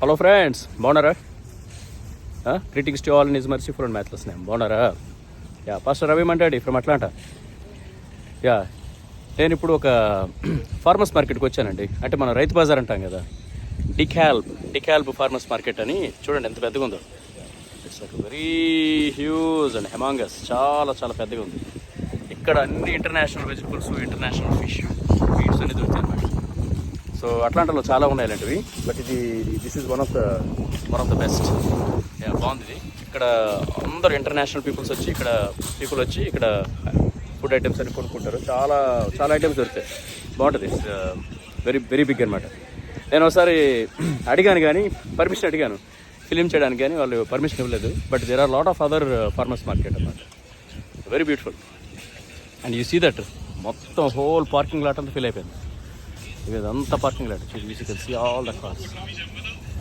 Hello friends, బాగున్నారా? Greetings to all in his merciful and matchless name. బాగున్నారా? Pastor Ravi Mantadi from Atlanta. నేను ఇప్పుడు ఒక ఫార్మర్స్ మార్కెట్కి వచ్చానండి. అంటే మనం రైతు బజార్ అంటాం కదా, డికాల్బ్ ఫార్మర్స్ మార్కెట్ అని. చూడండి ఎంత పెద్దగా ఉందో. It's like very huge and humongous. చాలా చాలా పెద్దగా ఉంది. ఇక్కడ అన్ని international vegetables, international fish, feeds అన్ని దొరుకుతాయి అన్నమాట. సో అట్లాంటాలో చాలా ఉన్నాయి ఇలాంటివి. But this is one of the best. బాగుంది ఇది. ఇక్కడ అందరు ఇంటర్నేషనల్ పీపుల్ వచ్చి ఇక్కడ ఫుడ్ ఐటమ్స్ అని కొనుక్కుంటారు. చాలా చాలా ఐటమ్స్ దొరుకుతాయి. బాగుంటుంది. వెరీ వెరీ బిగ్ అనమాట. నేను ఒకసారి పర్మిషన్ అడిగాను ఫిలిం చేయడానికి, కానీ వాళ్ళు పర్మిషన్ ఇవ్వలేదు. But there are lot of other farmers market అన్నమాట. Very beautiful. And you see that మొత్తం హోల్ పార్కింగ్ లాట్ అంతా ఫిల్ అయిపోయింది. ఇదంతా parking lot. You can see all the cars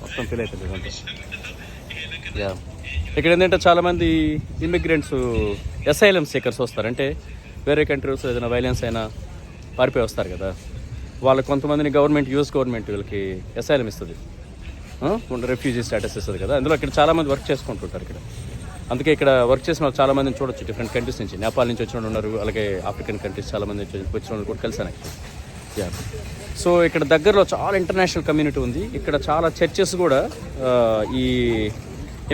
మొత్తం ఫిల్ అయిపోయింది ఇదంతా. ఇక్కడ ఏంటంటే చాలామంది ఇమిగ్రెంట్స్, అసైలం సీకర్స్ వస్తారు. అంటే వేరే కంట్రీస్ ఏదైనా వైలెన్స్ అయినా పారిపోయి వస్తారు కదా, వాళ్ళకి కొంతమందిని యూఎస్ గవర్నమెంట్ వీళ్ళకి అసైలం ఇస్తుంది, రెఫ్యూజీ స్టేటస్ ఇస్తుంది కదా. అందులో ఇక్కడ చాలామంది వర్క్ చేసుకుంటుంటారు ఇక్కడ. అందుకే ఇక్కడ వర్క్ చేసిన వాళ్ళు చాలామందిని చూడొచ్చు. డిఫరెంట్ కంట్రీస్ నుంచి, నేపాల్ నుంచి వచ్చిన వాళ్ళు ఉన్నారు, అలాగే ఆఫ్రికన్ కంట్రీస్ చాలామంది వచ్చిన వాళ్ళు కూడా కలిసాను. సో ఇక్కడ దగ్గరలో చాలా ఇంటర్నేషనల్ కమ్యూనిటీ ఉంది. ఇక్కడ చాలా చర్చెస్ కూడా ఈ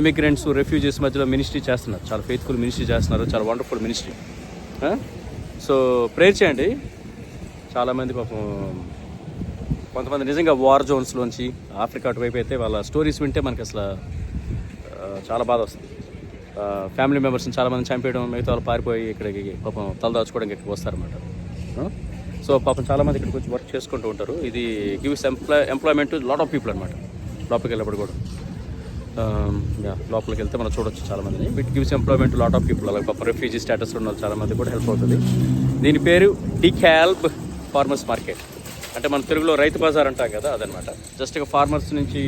ఇమిగ్రెంట్స్, రెఫ్యూజీస్ మధ్యలో మినిస్ట్రీ చేస్తున్నారు. చాలా ఫెయిత్ఫుల్ మినిస్ట్రీ చేస్తున్నారు. చాలా వండర్ఫుల్ మినిస్ట్రీ. సో ప్రేయర్ చేయండి. చాలామంది పాపం కొంతమంది నిజంగా వార్ జోన్స్లోంచి ఆఫ్రికా అటువైపు అయితే వాళ్ళ స్టోరీస్ వింటే మనకి అసలు చాలా బాధ వస్తుంది. ఫ్యామిలీ మెంబర్స్ని చాలామంది చంపేయడం, మిగతా వాళ్ళు పారిపోయి ఇక్కడికి పాపం తలదాచుకోవడానికి ఇక్కడికి వస్తారన్నమాట. సో పాపం చాలామంది ఇక్కడికి వచ్చి వర్క్ చేసుకుంటూ ఉంటారు. ఇది gives employment lot of people అనమాట. లోపలికి వెళ్ళినప్పుడు కూడా లోపలికి వెళ్తే మనం చూడొచ్చు చాలామందిని. It gives employment lot of people. అలాగే పాపం రెఫ్యూజీ స్టేటస్లో ఉన్న చాలామంది కూడా హెల్ప్ అవుతుంది. దీని పేరు డికాల్బ్ ఫార్మర్స్ మార్కెట్. అంటే మన తెలుగులో రైతు బజార్ అంటాం కదా, అదనమాట. జస్ట్ ఇక ఫార్మర్స్ నుంచి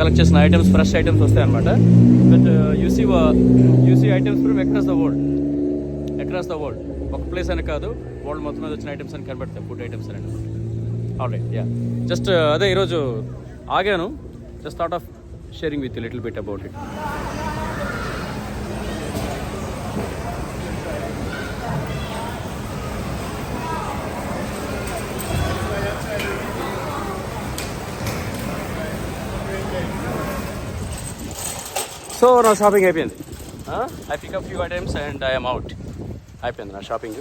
కలెక్ట్ చేసిన ఐటమ్స్, ఫ్రెష్ ఐటమ్స్ వస్తాయన్నమాట. But you see items from across the world. ఒక ప్లేస్ అని కాదు, వరల్డ్ మొత్తం మీద వచ్చిన ఐటమ్స్ అని కనబడతాయి, ఫుడ్ ఐటమ్స్ అని. ఆల్రైట్, జస్ట్ అదే ఈరోజు ఆగాను. Just thought of sharing with you little bit about it. So నా షాపింగ్ అయిపోయింది. I pick up few items and I'm out. అయిపోయింది నా షాపింగ్.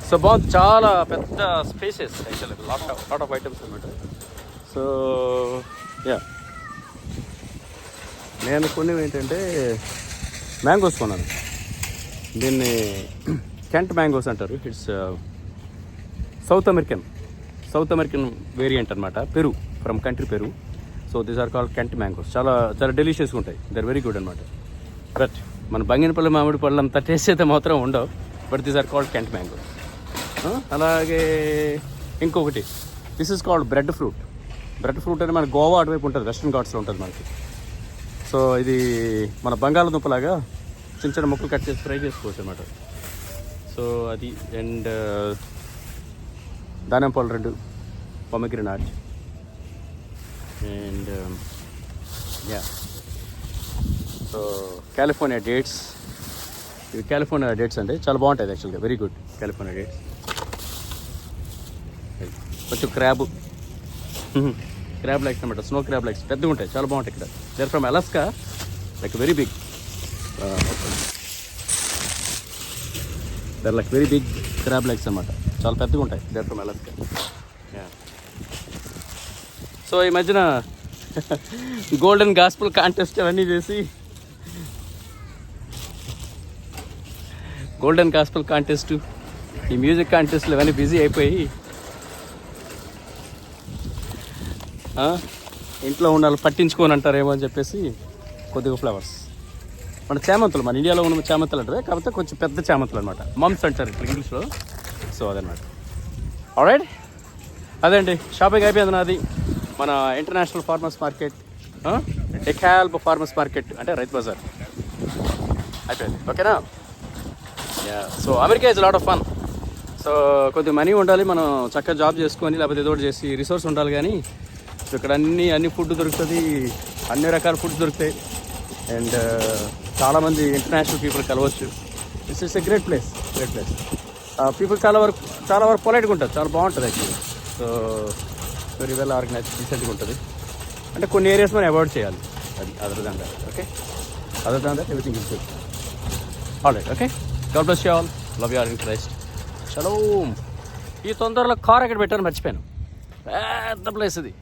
సో బాగుంది. చాలా పెద్ద స్పేసెస్ యాక్చువల్గా, లాట్ ఆఫ్ ఐటమ్స్ అనమాట. సో నేను కొన్నివి ఏంటంటే మ్యాంగోస్ కొన్నాను. దీన్ని కెంట్ మ్యాంగోస్ అంటారు. ఇట్స్ సౌత్ అమెరికన్ వేరియంట్ అనమాట. Peru, from country Peru. So these are called Kent mangoes. చాలా చాలా డెలిషియస్గా ఉంటాయి. దే ఆర్ వెరీ గుడ్ అనమాట. బట్ మన బంగినపల్లి మామిడి పళ్ళు అంత టేస్ట్ అయితే మాత్రం ఉండవు. But these are called Kent mangoes. అలాగే ఇంకొకటి, this is called bread fruit అని మన గోవా అటువైపు ఉంటుంది, వెస్ట్రన్ ఘాట్స్లో ఉంటుంది మనకి. సో ఇది మన బంగాళదుంపలాగా చిన్న చిన్న ముక్కలు కట్ చేసి ఫ్రై చేసుకోవచ్చు అనమాట. సో అది. అండ్ దానిమ్మ పళ్ళు 2, pomegranate, and so California dates. ఇవి కాలిఫోర్నియా డేట్స్ అండి, చాలా బాగుంటుంది యాక్చువల్గా. Very good California dates. కొంచెం క్రాబ్ లైక్స్ అనమాట, స్నో క్రాబ్ లైక్స్ పెద్దగా ఉంటాయి, చాలా బాగుంటాయి. ఇక్కడ they're from Alaska, like very big. They're like very big crab legs అనమాట, చాలా పెద్దగా ఉంటాయి. There from Alaska. సో ఈ మధ్యన గోల్డెన్ గాస్పుల్ కాంటెస్ట్ అవన్నీ చేసి, గోల్డెన్ గాస్పుల్ కాంటెస్ట్, ఈ మ్యూజిక్ కాంటెస్ట్లు ఇవన్నీ బిజీ అయిపోయి ఇంట్లో ఉండాలి పట్టించుకొని అంటారేమో అని చెప్పేసి కొద్దిగా ఫ్లవర్స్, మన చామంతులు, మన ఇండియాలో ఉన్న చామంతులు అంటారు, కాకపోతే కొంచెం పెద్ద చామంతులు అనమాట. మమ్స్ అంటారు ఇప్పుడు ఇంగ్లీష్లో. సో అదనమాట. ఆల్రైట్, అదే అండి షాపింగ్ అయిపోయింది నాది. మన international farmers market, DeKalb farmers market అంటే రైతు బజార్ అయిపోయింది. ఓకేనా? So America is lot of fun. So కొద్దిగా మనీ ఉండాలి, మనం చక్కగా జాబ్ చేసుకొని లేకపోతే ఏదో ఒకటి చేసి రిసోర్స్ ఉండాలి. కానీ సో ఇక్కడ అన్ని ఫుడ్ దొరుకుతుంది, అన్ని రకాల ఫుడ్ దొరుకుతాయి. అండ్ చాలామంది ఇంటర్నేషనల్ పీపుల్ కలవచ్చు. This is a great place. People చాలా వరకు పొలైట్గా ఉంటుంది, చాలా బాగుంటుంది actually. So very well organise, డీసెంట్గా ఉంటుంది. అంటే కొన్ని ఏరియాస్ మనం అవాయిడ్ చేయాలి, అది other than that. Okay, other than that everything is good. All right, okay, God bless you all, love you all in Christ. Shalom. ఈ తొందరలో కార్ ఎక్కడ పెట్టాను మర్చిపోయాను, పెద్ద ప్లేస్ ఇది.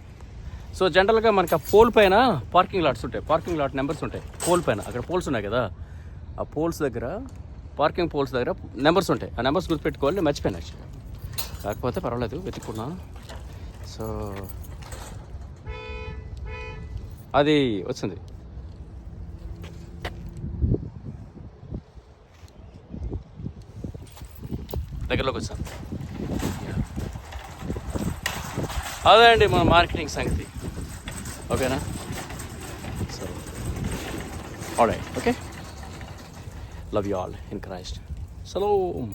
సో జనరల్గా మనకి ఆ పోల్ పైన పార్కింగ్ లాట్స్ ఉంటాయి, పార్కింగ్ లాట్ నెంబర్స్ ఉంటాయి. పోల్ పైన అక్కడ పోల్స్ ఉన్నాయి కదా, ఆ పోల్స్ దగ్గర, పార్కింగ్ పోల్స్ దగ్గర నెంబర్స్ ఉంటాయి. ఆ నెంబర్స్ గుర్తుపెట్టుకోవాలి. మర్చిపోయాను యాక్చువల్గా, కాకపోతే పర్వాలేదు, వెతుక్కున్నాను. సో అది వచ్చింది. దగ్గరలోకి వచ్చాను. అదే అండి మన మార్కెటింగ్ సంగతి. ఓకేనా? So all right, okay, love you all in Christ. Shalom.